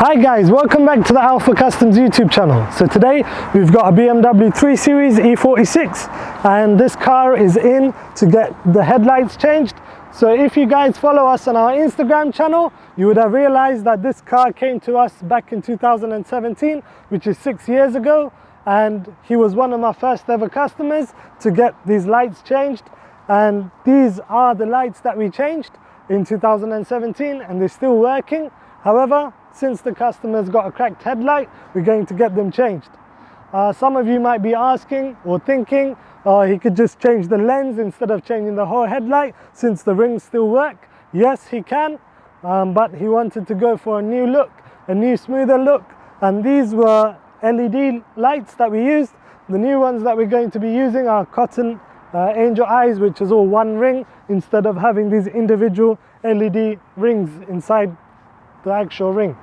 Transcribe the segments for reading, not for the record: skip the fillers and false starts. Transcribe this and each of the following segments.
Hi guys, welcome back to the Alpha Customs YouTube channel. So today we've got a BMW 3 Series E46 and this car is in to get the headlights changed. So if you guys follow us on our Instagram channel, you would have realized that this car came to us back in 2017, which is 6 years ago, and he was one of my first ever customers to get these lights changed. And these are the lights that we changed in 2017 and they're still working. However, since the customer's got a cracked headlight, we're going to get them changed. Some of you might be asking or thinking, he could just change the lens instead of changing the whole headlight since the rings still work. Yes, he can, but he wanted to go for a new look, a new smoother look, and these were LED lights that we used. The new ones that we're going to be using are cotton angel eyes, which is all one ring instead of having these individual LED rings inside the actual ring.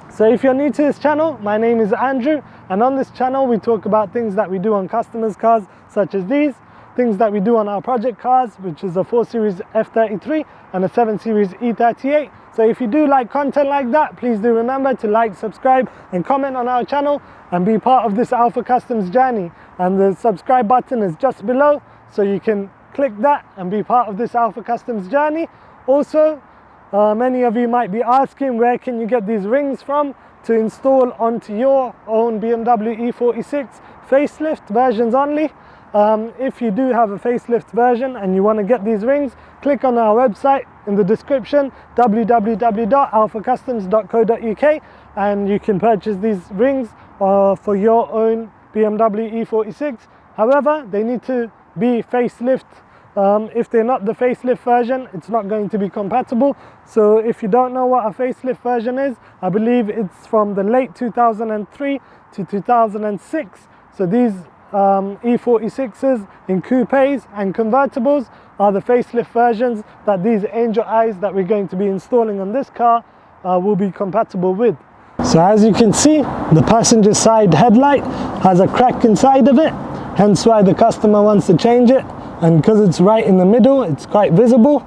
So if you're new to this channel, my name is Andrew, and on this channel we talk about things that we do on customers' cars, such as these, things that we do on our project cars, which is a 4 Series F33 and a 7 Series E38. So if you do like content like that, please do remember to like, subscribe and comment on our channel and be part of this Alpha Customs journey. And the subscribe button is just below, so you can click that and be part of this Alpha Customs journey. Also, many of you might be asking, where can you get these rings from to install onto your own BMW E46 facelift versions only? If you do have a facelift version and you want to get these rings, click on our website in the description, www.alphacustoms.co.uk, and you can purchase these rings for your own BMW E46. However, they need to be facelift. If they're not the facelift version, it's not going to be compatible. So if you don't know what a facelift version is, I believe it's from the late 2003 to 2006. So these E46s in coupes and convertibles are the facelift versions that these angel eyes that we're going to be installing on this car will be compatible with. So as you can see, the passenger side headlight has a crack inside of it, hence why the customer wants to change it. And because it's right in the middle, it's quite visible,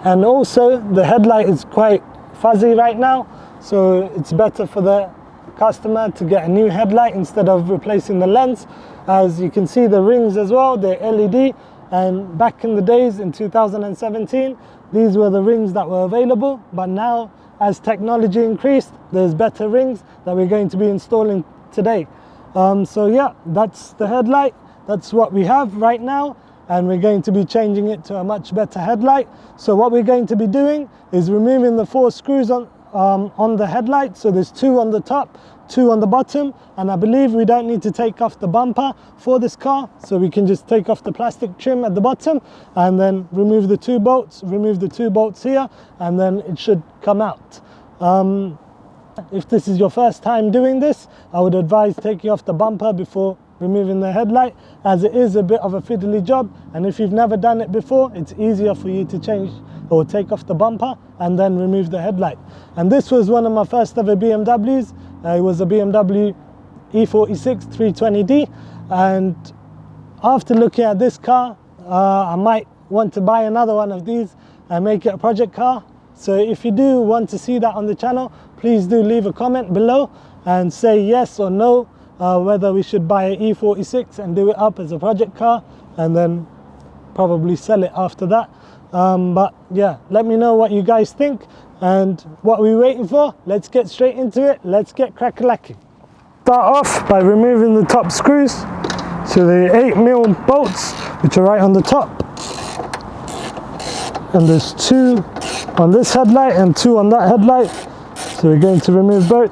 and also the headlight is quite fuzzy right now, so it's better for the customer to get a new headlight instead of replacing the lens. As you can see, the rings as well, they're LED, and back in the days in 2017 these were the rings that were available, but now as technology increased, there's better rings that we're going to be installing today. So yeah, that's the headlight, that's what we have right now, and we're going to be changing it to a much better headlight. So what we're going to be doing is removing the 4 screws on the headlight. So there's 2 on the top, 2 on the bottom, and I believe we don't need to take off the bumper for this car, so we can just take off the plastic trim at the bottom and then remove the 2 bolts, remove the 2 bolts here, and then it should come out. If this is your first time doing this, I would advise taking off the bumper before removing the headlight, as it is a bit of a fiddly job, and if you've never done it before, it's easier for you to change or take off the bumper and then remove the headlight. And this was one of my first ever BMWs. It was a BMW E46 320D, and after looking at this car, I might want to buy another one of these and make it a project car. So if you do want to see that on the channel, please do leave a comment below and say yes or no, whether we should buy an E46 and do it up as a project car and then probably sell it after that. But yeah, let me know what you guys think and what we're waiting for. Let's get straight into it. Let's get crack-a-lacking. Start off by removing the top screws. So the 8mm bolts, which are right on the top, and there's 2 on this headlight and 2 on that headlight, so we're going to remove both.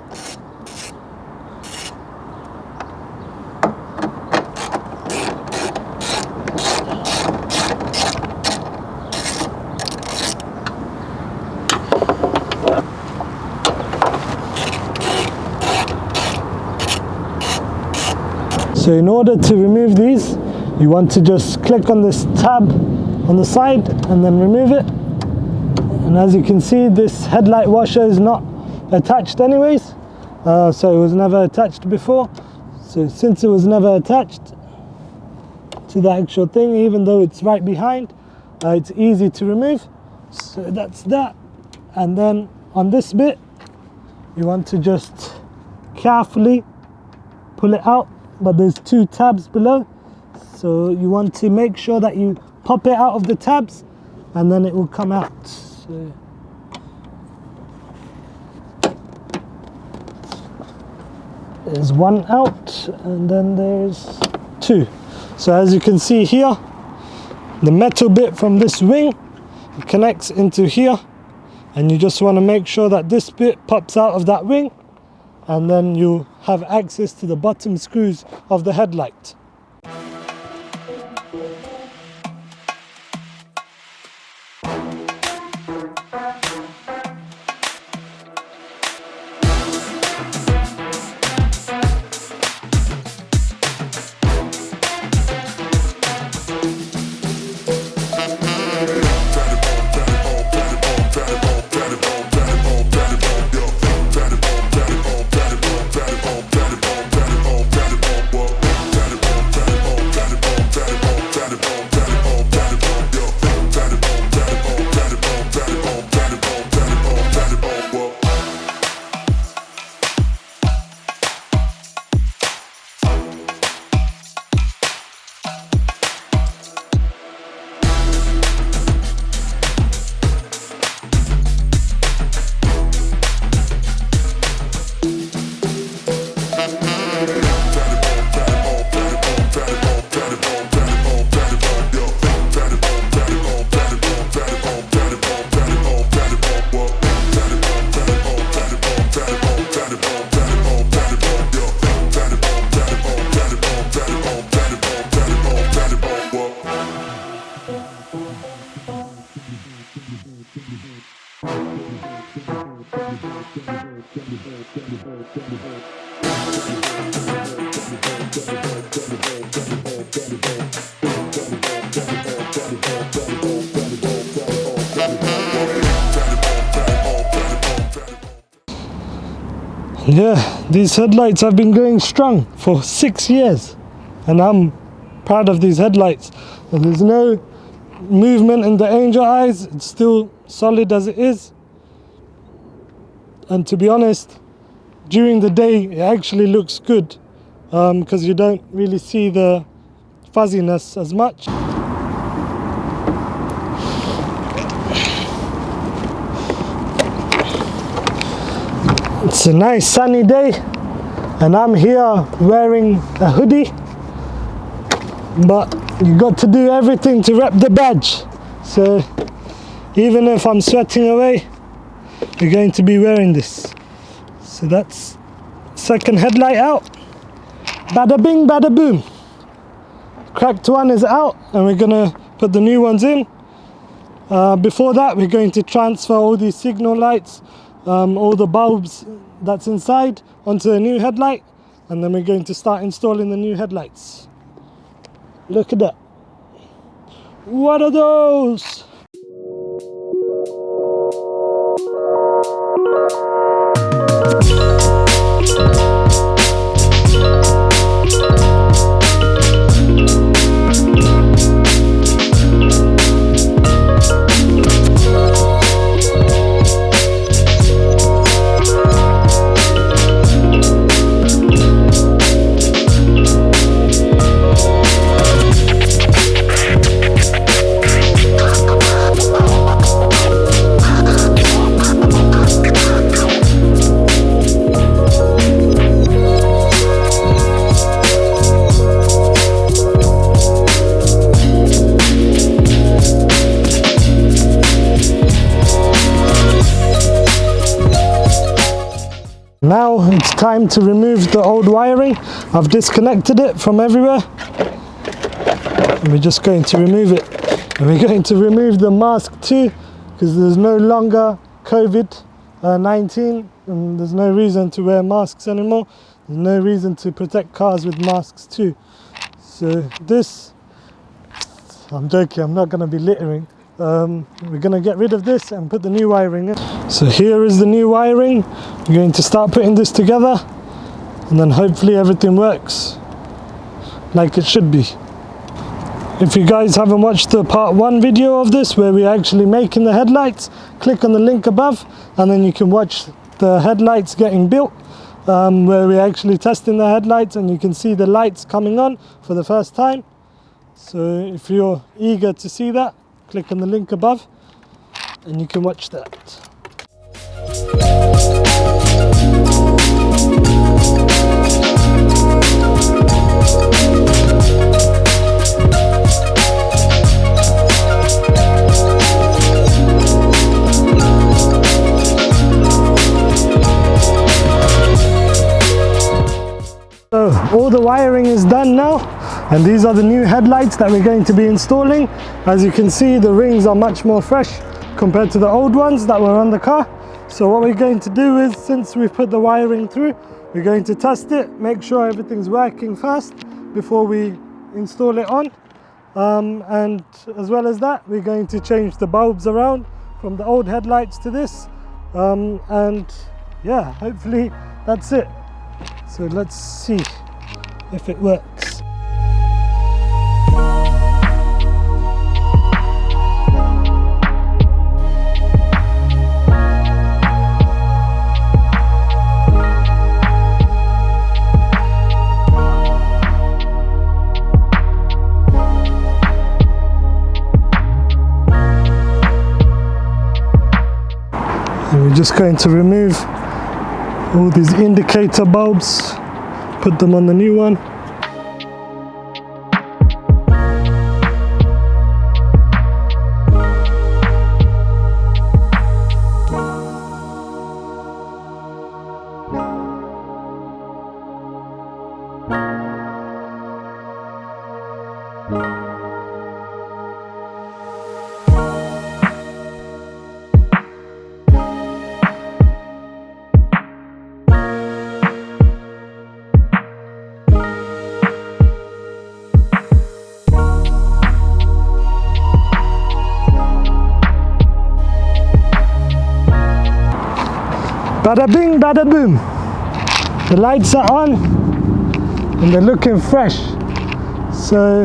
So in order to remove these, you want to just click on this tab on the side and then remove it. And as you can see, this headlight washer is not attached anyways, so it was never attached before. So since it was never attached to the actual thing, even though it's right behind, it's easy to remove. So that's that. And then on this bit, you want to just carefully pull it out, but there's 2 tabs below, so you want to make sure that you pop it out of the tabs and then it will come out. So there's 1 out and then there's 2. So as you can see here, the metal bit from this wing connects into here, and you just want to make sure that this bit pops out of that wing, and then you have access to the bottom screws of the headlight. Yeah, these headlights have been going strong for 6 years, and I'm proud of these headlights. And there's no movement in the angel eyes, it's still solid as it is. And to be honest, during the day it actually looks good, because you don't really see the fuzziness as much. It's a nice sunny day and I'm here wearing a hoodie, but you got to do everything to rep the badge. So even if I'm sweating away, you're going to be wearing this. So that's second headlight out. Bada bing, bada boom. Cracked one is out and we're gonna put the new ones in. Before that, we're going to transfer all these signal lights, all the bulbs that's inside onto the new headlight, and then we're going to start installing the new headlights. Look at that. What are those? Now it's time to remove the old wiring. I've disconnected it from everywhere. And we're just going to remove it. And we're going to remove the mask too, because there's no longer COVID-19 and there's no reason to wear masks anymore. There's no reason to protect cars with masks too. So this, I'm joking, I'm not going to be littering. We're going to get rid of this and put the new wiring in. So here is the new wiring. We're going to start putting this together and then hopefully everything works like it should be. If you guys haven't watched the part 1 video of this where we're actually making the headlights, click on the link above and then you can watch the headlights getting built, where we're actually testing the headlights, and you can see the lights coming on for the first time. So if you're eager to see that, click on the link above and you can watch that. So all the wiring is done now, and these are the new headlights that we're going to be installing. As you can see, the rings are much more fresh compared to the old ones that were on the car. So what we're going to do is, since we've put the wiring through, we're going to test it, make sure everything's working first before we install it on. And as well as that, we're going to change the bulbs around from the old headlights to this. And yeah, hopefully that's it. So let's see if it works. And we're just going to remove all these indicator bulbs, put them on the new one. Bada bing, bada boom. The lights are on and they're looking fresh. So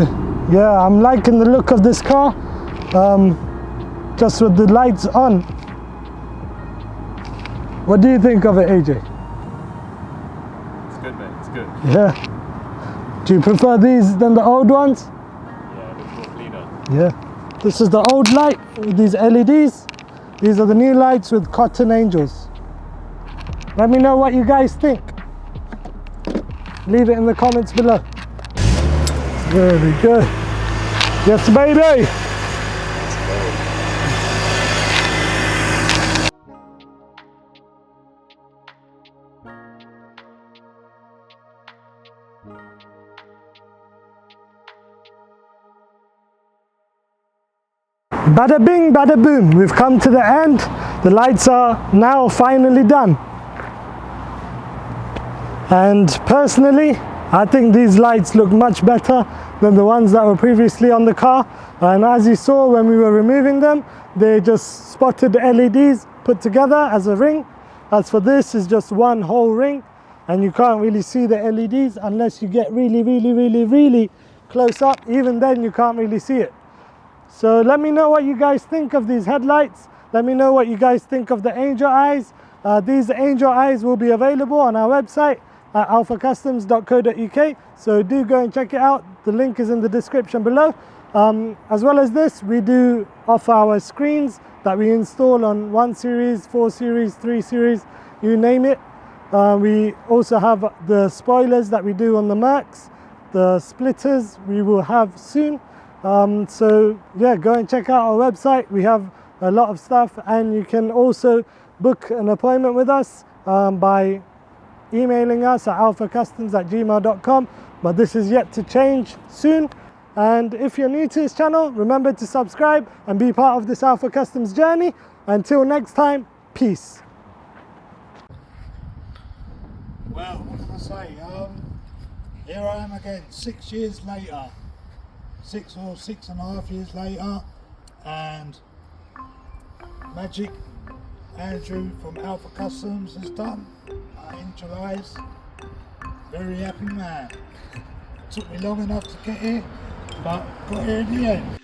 yeah, I'm liking the look of this car, just with the lights on. What do you think of it, AJ? It's good, mate, it's good. Yeah. Do you prefer these than the old ones? Yeah, it looks more cleaner. Yeah. This is the old light with these LEDs. These are the new lights with cotton angels. Let me know what you guys think. Leave it in the comments below. There we go. Yes, baby. Bada bing, bada boom. We've come to the end. The lights are now finally done. And personally, I think these lights look much better than the ones that were previously on the car. And as you saw when we were removing them, they just spotted the LEDs put together as a ring. As for this, it's just one whole ring, and you can't really see the LEDs unless you get really close up. Even then, you can't really see it. So let me know what you guys think of these headlights. Let me know what you guys think of the angel eyes. These angel eyes will be available on our website at alphacustoms.co.uk, so do go and check it out. The link is in the description below. As well as this, we do offer our screens that we install on 1 Series, 4 Series, 3 Series, you name it. We also have the spoilers that we do on the Mercs. The splitters we will have soon. So yeah, go and check out our website. We have a lot of stuff, and you can also book an appointment with us by emailing us at alphacustoms@gmail.com, but this is yet to change soon. And if you're new to this channel, remember to subscribe and be part of this Alpha Customs journey. Until next time, peace. Well, what can I say? Here I am again, 6 years later, 6 or 6.5 years later, and Magic Andrew from Alpha Customs has done Angel Eyes. Very happy man. Took me long enough to get here, but got here in the end.